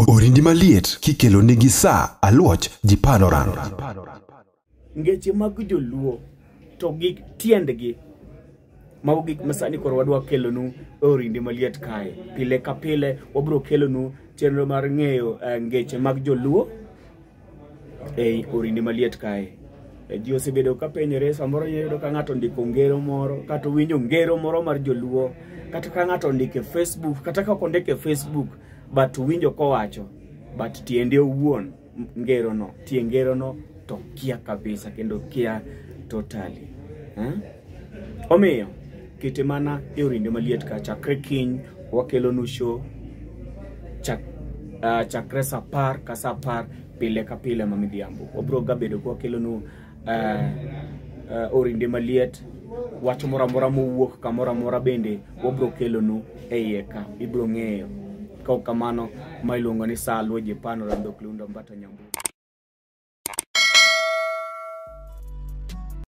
Orindi maliet kikelo nigi saa aluoch Jipanoran. Ngeche mag Dholuo to gi tiendgi mago gik masani koro wadwa kelonu Orindi maliet kae. Pile ka pile wabro kelonu chenro mar ng'eyo ngeche mag Dholuo ei Orindi maliet kae. Ji osebedo ka penjore samoro yudo ka ng'ato ndiko ngero moro kata winjo ngero moro mar Dholuo kata ka ng'ato ndike Facebook kata ka ondike Facebook but winjo kowacho but tiende owuon ngero no tie ngero no to kia kabisa kendo kia totally omiyo kete mana e Orindi maliet ka chakre kiny wakelo nu show chakre sapar ka sapar pile ka pile mamidhiambo obro gabedo kwa kelo nu Orindi maliet wach moro amora mowuok kamoro amora bende wabro kelo nu eiye ka ibro ng'eyo ka kamano ma iluongo ni saa aluoch Jipanoran dhok lunda mbata nyambu.